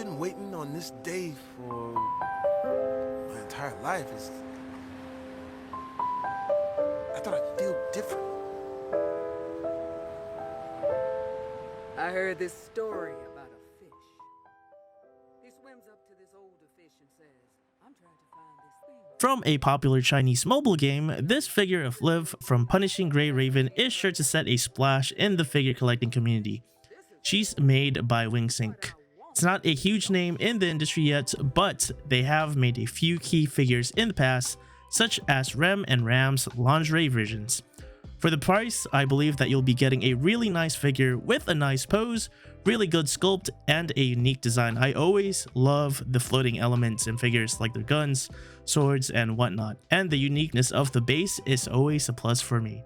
been waiting on this day for my entire life. I thought I'd feel different. I heard this story about a fish. He swims up to this older fish and says, I'm trying to find this thing. From a popular Chinese mobile game, this figure of Liv from Punishing Gray Raven is sure to set a splash in the figure collecting community. She's made by Wingsync. It's not a huge name in the industry yet, but they have made a few key figures in the past, such as Rem and Ram's lingerie versions. For the price, I believe that you'll be getting a really nice figure with a nice pose, really good sculpt, and a unique design. I always love the floating elements in figures like their guns, swords, and whatnot, and the uniqueness of the base is always a plus for me.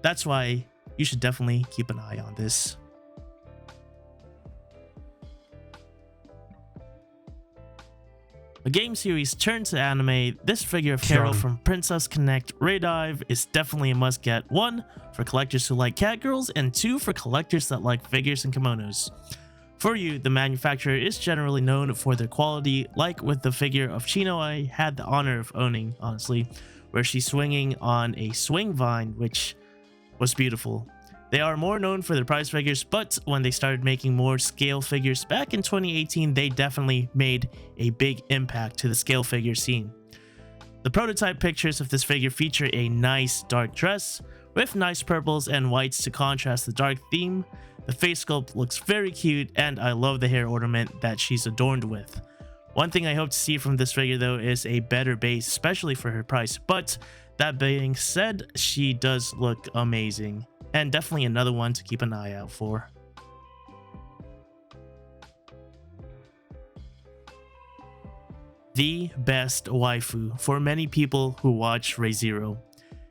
That's why you should definitely keep an eye on this. A game series turned to anime, this figure of Carol from Princess Connect Radive is definitely a must get. 1 for collectors who like cat girls, and 2 for collectors that like figures and kimonos. For you, the manufacturer is generally known for their quality, like with the figure of Chino I had the honor of owning, honestly, where she's swinging on a swing vine, which was beautiful. They are more known for their prize figures, but when they started making more scale figures back in 2018, they definitely made a big impact to the scale figure scene. The prototype pictures of this figure feature a nice dark dress with nice purples and whites to contrast the dark theme. The face sculpt looks very cute, and I love the hair ornament that she's adorned with. One thing I hope to see from this figure though is a better base, especially for her price, but that being said, she does look amazing. And definitely another one to keep an eye out for. The best waifu for many people who watch Re:Zero.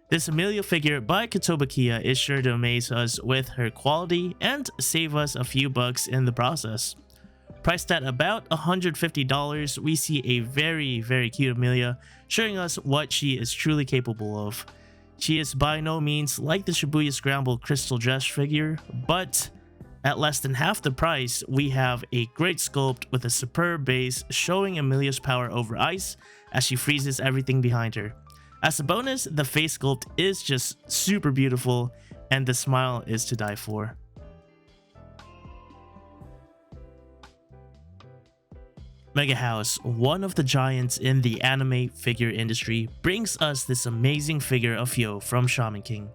This Amelia figure by Kotobukiya is sure to amaze us with her quality and save us a few bucks in the process. Priced at about $150, we see a very cute Amelia, showing us what she is truly capable of. She is by no means like the Shibuya Scramble crystal dress figure, but at less than half the price, we have a great sculpt with a superb base showing Amelia's power over ice as she freezes everything behind her. As a bonus, the face sculpt is just super beautiful and the smile is to die for. Mega House, one of the giants in the anime figure industry, brings us this amazing figure of Yo from Shaman King.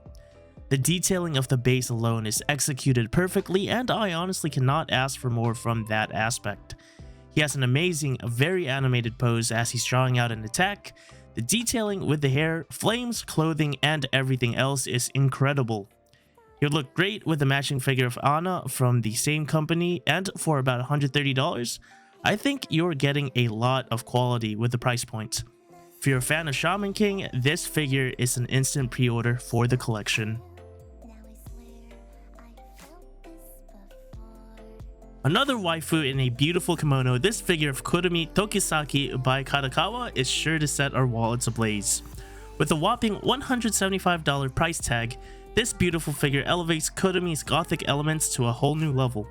The detailing of the base alone is executed perfectly, and I honestly cannot ask for more from that aspect. He has an amazing, very animated pose as he's drawing out an attack. The detailing with the hair, flames, clothing, and everything else is incredible. He would look great with the matching figure of Anna from the same company, and for about $130, I think you're getting a lot of quality with the price point. If you're a fan of Shaman King, this figure is an instant pre-order for the collection. Another waifu in a beautiful kimono, this figure of Kurumi Tokisaki by Kadakawa is sure to set our wallets ablaze. With a whopping $175 price tag, this beautiful figure elevates Kurumi's gothic elements to a whole new level.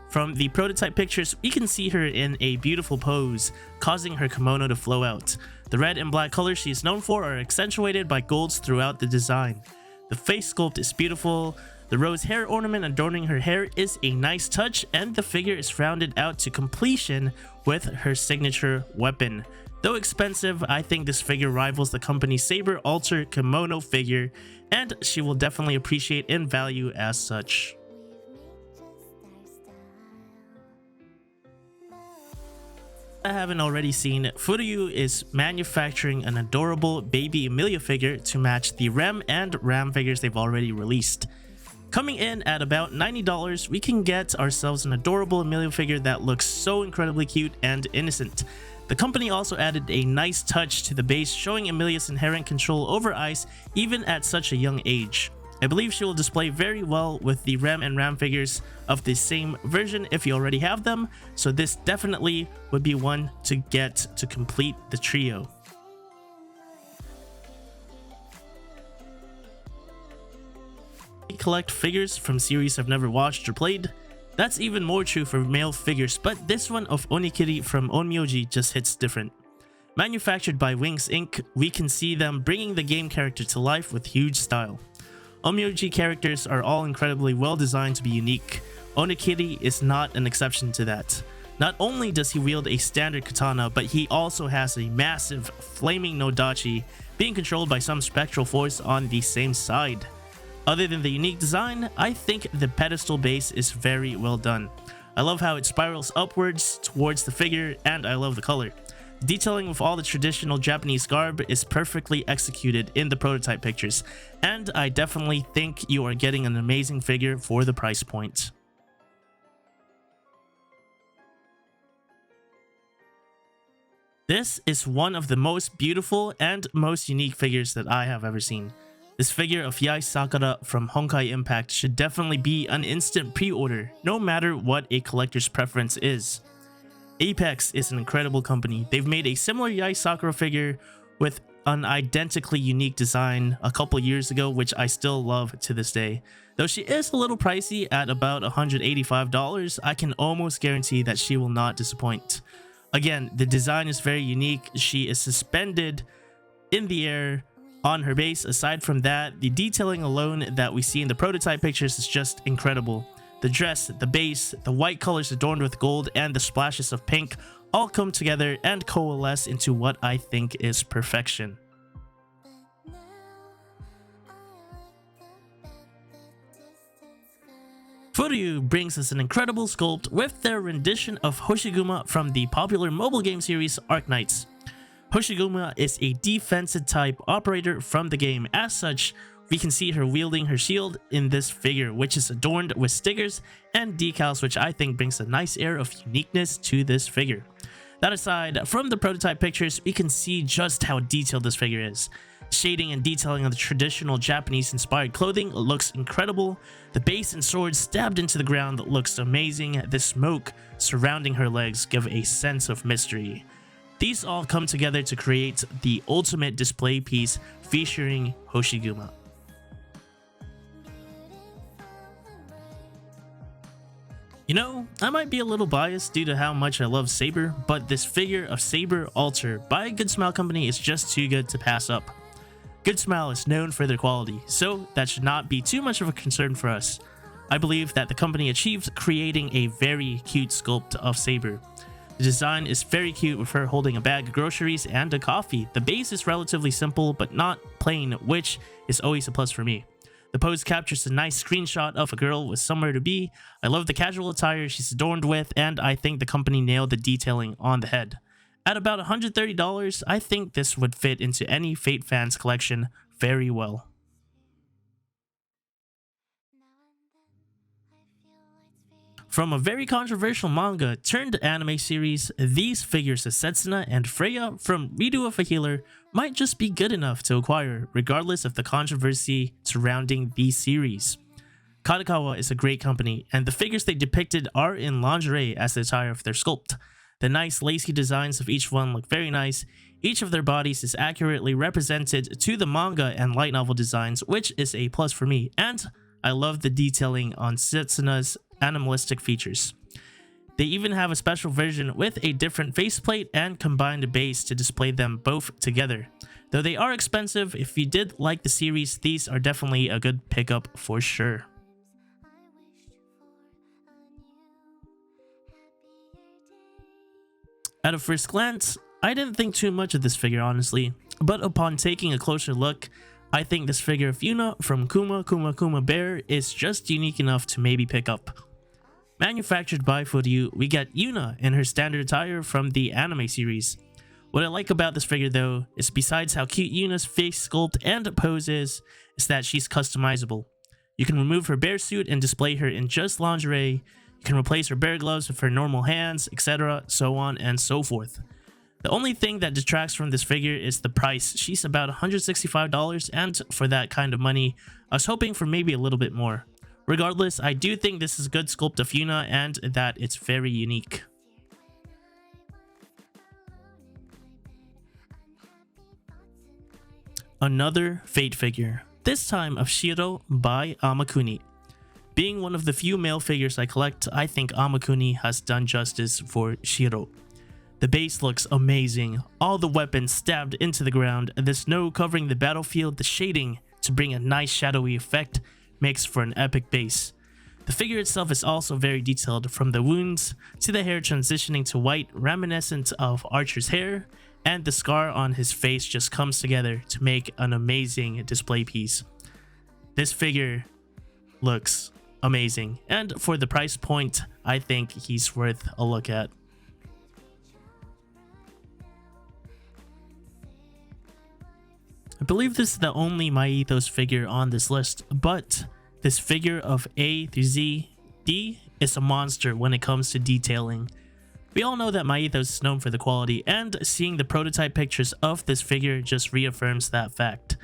From the prototype pictures, we can see her in a beautiful pose, causing her kimono to flow out. The red and black colors she is known for are accentuated by golds throughout the design. The face sculpt is beautiful, the rose hair ornament adorning her hair is a nice touch, and the figure is rounded out to completion with her signature weapon. Though expensive, I think this figure rivals the company's Saber Alter kimono figure, and she will definitely appreciate in value as such. I haven't already seen, Furyu is manufacturing an adorable baby Amelia figure to match the Rem and Ram figures they've already released. Coming in at about $90, we can get ourselves an adorable Amelia figure that looks so incredibly cute and innocent. The company also added a nice touch to the base, showing Amelia's inherent control over ice even at such a young age. I believe she will display very well with the Rem and Ram figures of the same version if you already have them, so this definitely would be one to get to complete the trio. Collect figures from series I've never watched or played. That's even more true for male figures, but this one of Onikiri from Onmyoji just hits different. Manufactured by Wings Inc., we can see them bringing the game character to life with huge style. Onmyoji characters are all incredibly well designed to be unique. Onikiri is not an exception to that. Not only does he wield a standard katana, but he also has a massive flaming nodachi being controlled by some spectral force on the same side. Other than the unique design, I think the pedestal base is very well done. I love how it spirals upwards towards the figure, and I love the color. Detailing with all the traditional Japanese garb is perfectly executed in the prototype pictures, and I definitely think you are getting an amazing figure for the price point. This is one of the most beautiful and most unique figures that I have ever seen. This figure of Yae Sakura from Honkai Impact should definitely be an instant pre-order, no matter what a collector's preference is. Apex is an incredible company. They've made a similar Yae Sakura figure with an identically unique design a couple years ago, which I still love to this day. Though she is a little pricey at about $185, I can almost guarantee that she will not disappoint. Again, the design is very unique. She is suspended in the air on her base. Aside from that, the detailing alone that we see in the prototype pictures is just incredible. The dress, the base, the white colors adorned with gold, and the splashes of pink all come together and coalesce into what I think is perfection. Furyu brings us an incredible sculpt with their rendition of Hoshiguma from the popular mobile game series Arknights. Hoshiguma is a defensive type operator from the game. As such, we can see her wielding her shield in this figure, which is adorned with stickers and decals, which I think brings a nice air of uniqueness to this figure. That aside, from the prototype pictures, we can see just how detailed this figure is. Shading and detailing on the traditional Japanese-inspired clothing looks incredible. The base and sword stabbed into the ground looks amazing. The smoke surrounding her legs give a sense of mystery. These all come together to create the ultimate display piece featuring Hoshiguma. You know, I might be a little biased due to how much I love Saber, but this figure of Saber Alter by Good Smile Company is just too good to pass up. Good Smile is known for their quality, so that should not be too much of a concern for us. I believe that the company achieved creating a very cute sculpt of Saber. The design is very cute with her holding a bag of groceries and a coffee. The base is relatively simple but not plain, which is always a plus for me. The pose captures a nice screenshot of a girl with somewhere to be. I love the casual attire she's adorned with, and I think the company nailed the detailing on the head. At about $130, I think this would fit into any Fate fans collection very well. From a very controversial manga turned anime series, these figures of Setsuna and Freya from Redo of a Healer might just be good enough to acquire, regardless of the controversy surrounding these series. Kadokawa is a great company, and the figures they depicted are in lingerie as the attire of their sculpt. The nice lacy designs of each one look very nice. Each of their bodies is accurately represented to the manga and light novel designs, which is a plus for me, and I love the detailing on Setsuna's animalistic features. They even have a special version with a different faceplate and combined base to display them both together. Though they are expensive, if you did like the series, these are definitely a good pickup for sure. At a first glance, I didn't think too much of this figure honestly, but upon taking a closer look, I think this figure of Yuna from Kuma Kuma Kuma Bear is just unique enough to maybe pick up. Manufactured by Furyu, we get Yuna in her standard attire from the anime series. What I like about this figure though, is besides how cute Yuna's face sculpt and pose is that she's customizable. You can remove her bear suit and display her in just lingerie, you can replace her bear gloves with her normal hands, etc, so on and so forth. The only thing that detracts from this figure is the price. She's about $165, and for that kind of money, I was hoping for maybe a little bit more. Regardless, I do think this is a good sculpt of Yuna and that it's very unique. Another Fate figure, this time of Shiro by Amakuni. Being one of the few male figures I collect, I think Amakuni has done justice for Shiro. The base looks amazing, all the weapons stabbed into the ground, the snow covering the battlefield, the shading to bring a nice shadowy effect makes for an epic base. The figure itself is also very detailed, from the wounds to the hair transitioning to white, reminiscent of Archer's hair, and the scar on his face just comes together to make an amazing display piece. This figure looks amazing, and for the price point, I think he's worth a look at. I believe this is the only MyEthos figure on this list, but this figure of A through Z, D is a monster when it comes to detailing. We all know that MyEthos is known for the quality, and seeing the prototype pictures of this figure just reaffirms that fact.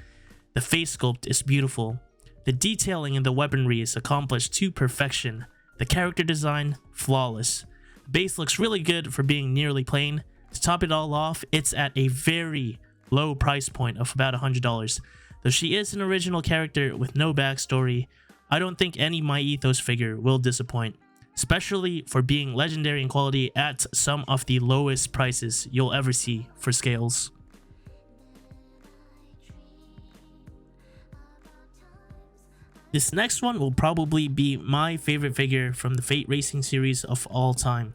The face sculpt is beautiful. The detailing in the weaponry is accomplished to perfection. The character design, flawless. The base looks really good for being nearly plain. To top it all off, it's at a very low price point of about $100. Though she is an original character with no backstory, I don't think any MyEthos figure will disappoint, especially for being legendary in quality at some of the lowest prices you'll ever see for scales. This next one will probably be my favorite figure from the Fate Racing series of all time.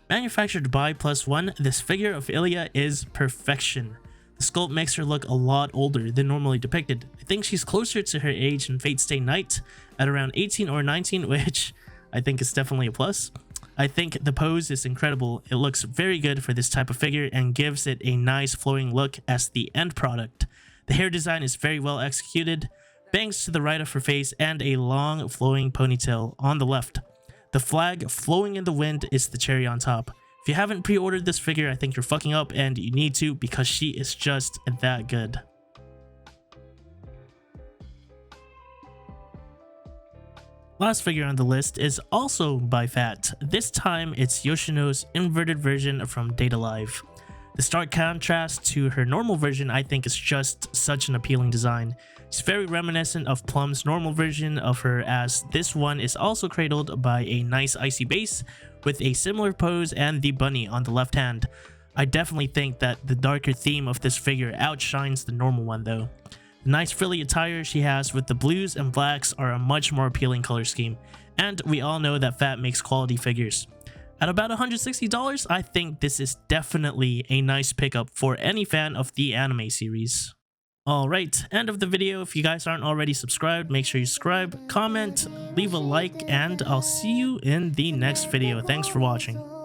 Manufactured by +1, this figure of Ilya is perfection. The sculpt makes her look a lot older than normally depicted. I think she's closer to her age in Fate Stay Night at around 18 or 19, which I think is definitely a plus. I think the pose is incredible. It looks very good for this type of figure and gives it a nice flowing look as the end product. The hair design is very well executed. Bangs to the right of her face and a long flowing ponytail on the left. The flag flowing in the wind is the cherry on top. If you haven't pre-ordered this figure, I think you're fucking up, and you need to, because she is just that good. Last figure on the list is also by Fat. This time it's Yoshino's inverted version from Date Alive. The stark contrast to her normal version I think is just such an appealing design. It's very reminiscent of Plum's normal version of her, as this one is also cradled by a nice icy base with a similar pose and the bunny on the left hand. I definitely think that the darker theme of this figure outshines the normal one though. The nice frilly attire she has with the blues and blacks are a much more appealing color scheme, and we all know that Fat makes quality figures. At about $160, I think this is definitely a nice pickup for any fan of the anime series. Alright, end of the video. If you guys aren't already subscribed, make sure you subscribe, comment, leave a like, and I'll see you in the next video. Thanks for watching.